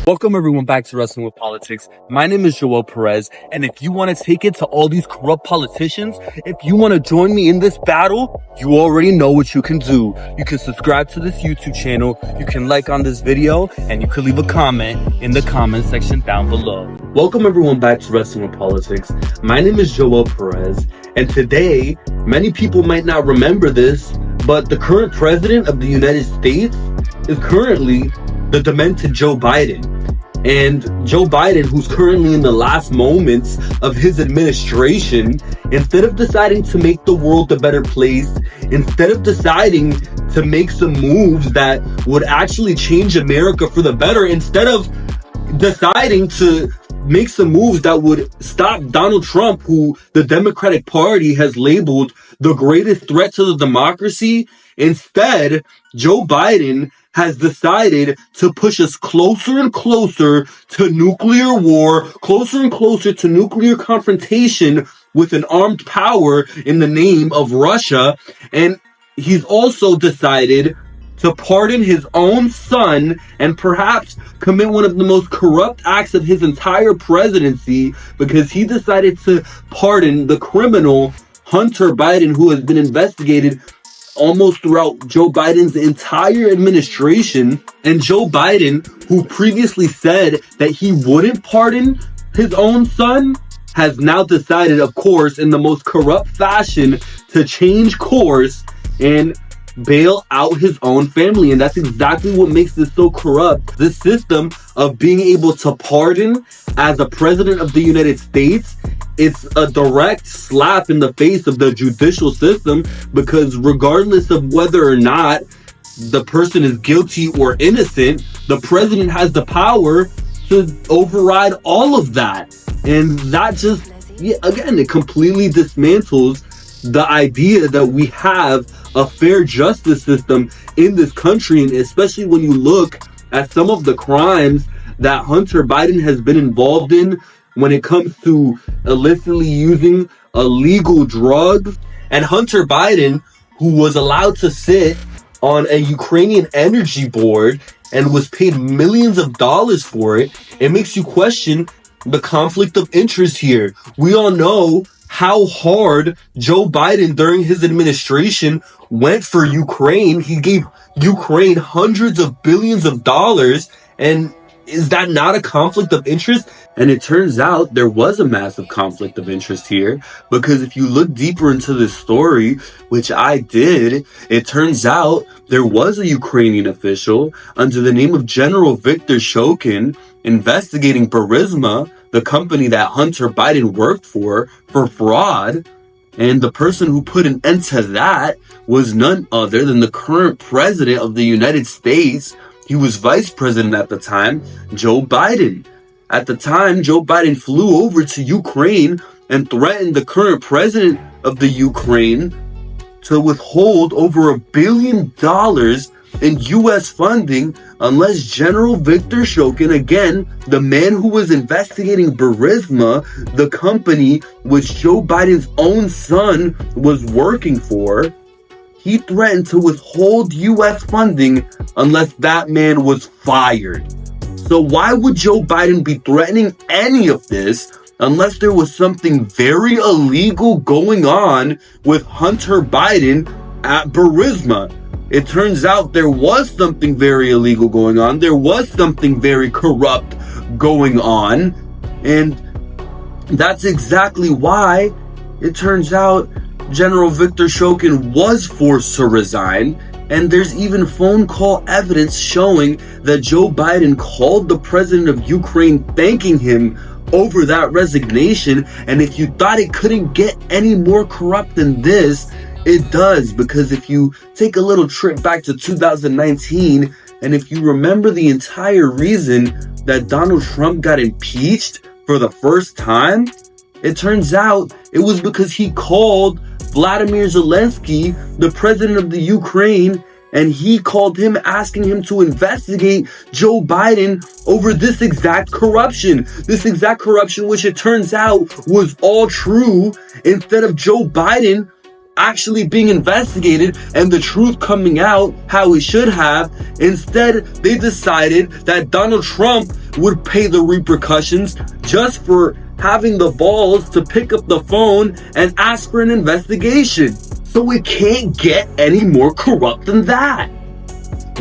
Welcome everyone back to Wrestling with Politics. My name is Joel Perez, and if you want to take it to all these corrupt politicians, if you want to join me in this battle, you already know what you can do. You can subscribe to this YouTube channel, you can like on this video, and you can leave a comment in the comment section down below. Welcome everyone back to Wrestling with Politics. My name is Joel Perez, and today, many people might not remember this, but the current president of the United States is currently the demented Joe Biden. And Joe Biden, who's currently in the last moments of his administration, instead of deciding to make the world a better place, instead of deciding to make some moves that would actually change America for the better, instead of deciding to make some moves that would stop Donald Trump, who the Democratic Party has labeled the greatest threat to the democracy, instead, Joe Biden has decided to push us closer and closer to nuclear war, closer and closer to nuclear confrontation with an armed power in the name of Russia. And he's also decided to pardon his own son and perhaps commit one of the most corrupt acts of his entire presidency, because he decided to pardon the criminal Hunter Biden, who has been investigated almost throughout Joe Biden's entire administration. And Joe Biden, who previously said that he wouldn't pardon his own son, has now decided, of course, in the most corrupt fashion, to change course and bail out his own family. And that's exactly what makes this so corrupt. This system of being able to pardon as a president of the United States, it's a direct slap in the face of the judicial system, because regardless of whether or not the person is guilty or innocent, the president has the power to override all of that. And that just, again, it completely dismantles the idea that we have a fair justice system in this country. And especially when you look at some of the crimes that Hunter Biden has been involved in when it comes to illicitly using illegal drugs. And Hunter Biden, who was allowed to sit on a Ukrainian energy board and was paid millions of dollars for it, it makes you question the conflict of interest here. We all know how hard Joe Biden during his administration went for Ukraine. He gave Ukraine hundreds of billions of dollars. And is that not a conflict of interest? And it turns out there was a massive conflict of interest here, because if you look deeper into this story, which I did, it turns out there was a Ukrainian official under the name of General Viktor Shokin investigating Burisma, the company that Hunter Biden worked for fraud. And the person who put an end to that was none other than the current president of the United States. He was vice president at the time, Joe Biden. At the time, Joe Biden flew over to Ukraine and threatened the current president of the Ukraine to withhold over $1 billion in U.S. funding unless General Viktor Shokin, again, the man who was investigating Burisma, the company which Joe Biden's own son was working for, he threatened to withhold U.S. funding unless that man was fired. So why would Joe Biden be threatening any of this unless there was something very illegal going on with Hunter Biden at Burisma? It turns out there was something very illegal going on. There was something very corrupt going on. And that's exactly why it turns out General Viktor Shokin was forced to resign. And there's even phone call evidence showing that Joe Biden called the president of Ukraine thanking him over that resignation. And if you thought it couldn't get any more corrupt than this, it does. Because if you take a little trip back to 2019, and if you remember the entire reason that Donald Trump got impeached for the first time, it turns out it was because he called Vladimir Zelensky, the president of the Ukraine, and he called him asking him to investigate Joe Biden over this exact corruption. This exact corruption, which it turns out was all true. Instead of Joe Biden actually being investigated and the truth coming out how it should have. Instead, they decided that Donald Trump would pay the repercussions just for having the balls to pick up the phone and ask for an investigation. So it can't get any more corrupt than that.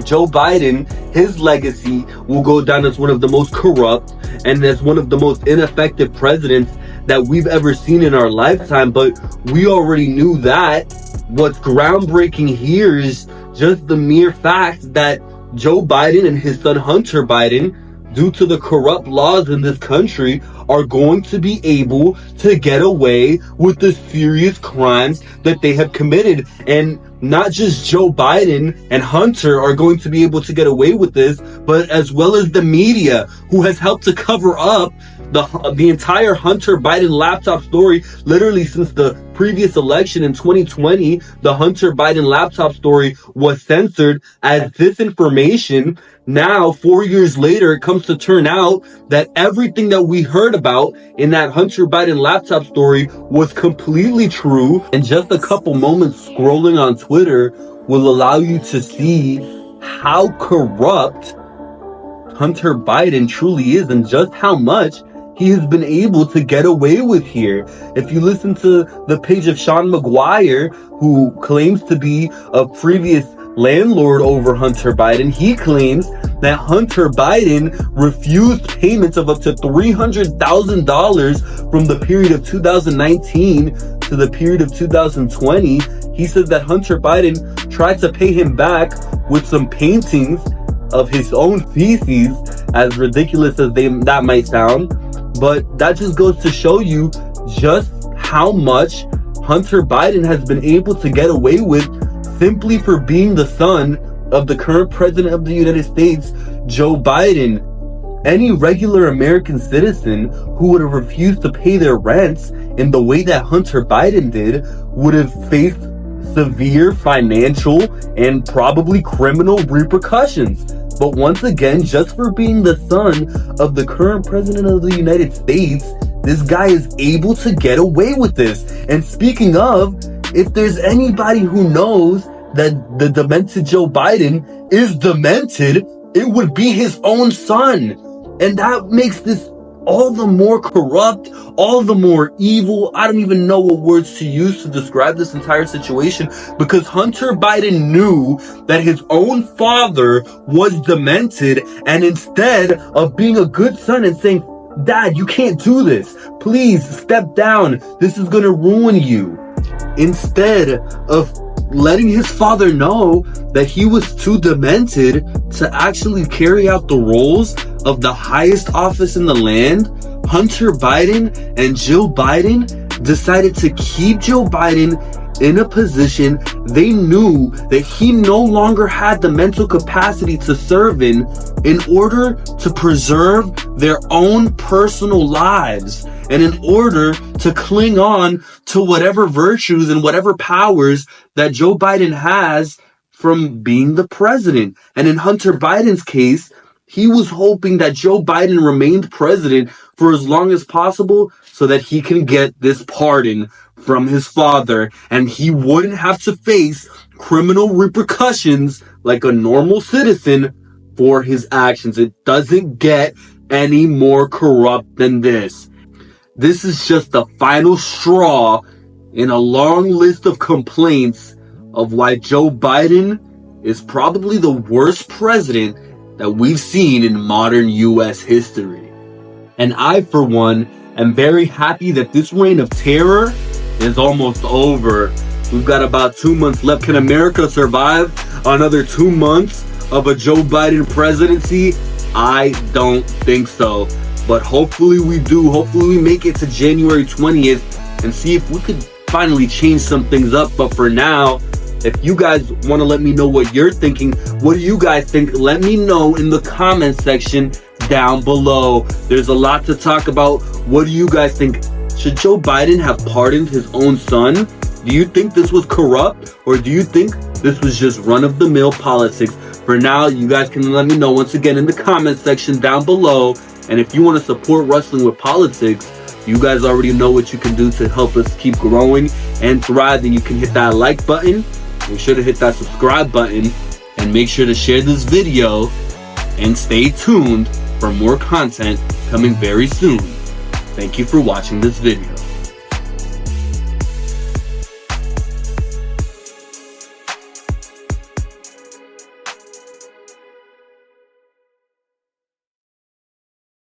Joe Biden, his legacy will go down as one of the most corrupt and as one of the most ineffective presidents that we've ever seen in our lifetime. But we already knew that. What's groundbreaking here is just the mere fact that Joe Biden and his son Hunter Biden, due to the corrupt laws in this country, are going to be able to get away with the serious crimes that they have committed. And not just Joe Biden and Hunter are going to be able to get away with this, but as well as the media, who has helped to cover up the entire Hunter Biden laptop story. Literally since the previous election in 2020, the Hunter Biden laptop story was censored as disinformation. Now, 4 years later, it comes to turn out that everything that we heard about in that Hunter Biden laptop story was completely true. And just a couple moments scrolling on Twitter will allow you to see how corrupt Hunter Biden truly is and just how much he has been able to get away with here. If you listen to the page of Sean McGuire, who claims to be a previous landlord over Hunter Biden, he claims that Hunter Biden refused payments of up to $300,000 from the period of 2019 to the period of 2020. He said that Hunter Biden tried to pay him back with some paintings of his own feces, as ridiculous as that might sound. But that just goes to show you just how much Hunter Biden has been able to get away with simply for being the son of the current president of the United States, Joe Biden. Any regular American citizen who would have refused to pay their rents in the way that Hunter Biden did would have faced severe financial and probably criminal repercussions. But once again, just for being the son of the current president of the United States, this guy is able to get away with this. And speaking of, if there's anybody who knows that the demented Joe Biden is demented, it would be his own son. And that makes this all the more corrupt, all the more evil. I don't even know what words to use to describe this entire situation, because Hunter Biden knew that his own father was demented, and instead of being a good son and saying, "Dad, you can't do this. Please step down. This is going to ruin you," instead of letting his father know that he was too demented to actually carry out the roles of the highest office in the land, Hunter Biden and Jill Biden decided to keep Joe Biden in a position they knew that he no longer had the mental capacity to serve in order to preserve their own personal lives and in order to cling on to whatever virtues and whatever powers that Joe Biden has from being the president. And in Hunter Biden's case, he was hoping that Joe Biden remained president for as long as possible so that he can get this pardon from his father and he wouldn't have to face criminal repercussions like a normal citizen for his actions. It doesn't get any more corrupt than this. This is just the final straw in a long list of complaints of why Joe Biden is probably the worst president that we've seen in modern U.S. history. And I, for one, am very happy that this reign of terror is almost over. We've got about 2 months left. Can America survive another 2 months of a Joe Biden presidency? I don't think so. But hopefully we do. Hopefully we make it to January 20th and see if we could finally change some things up. But for now, if you guys want to let me know what you're thinking, what do you guys think? Let me know in the comment section down below. There's a lot to talk about. What do you guys think? Should Joe Biden have pardoned his own son? Do you think this was corrupt, or do you think this was just run-of-the-mill politics? For now, you guys can let me know once again in the comment section down below. And if you want to support Wrestling with Politics, You guys already know what you can do to help us keep growing and thriving. You can hit that like button. Make sure to hit that subscribe button. And make sure to share this video. And stay tuned for more content coming very soon. Thank you for watching this video.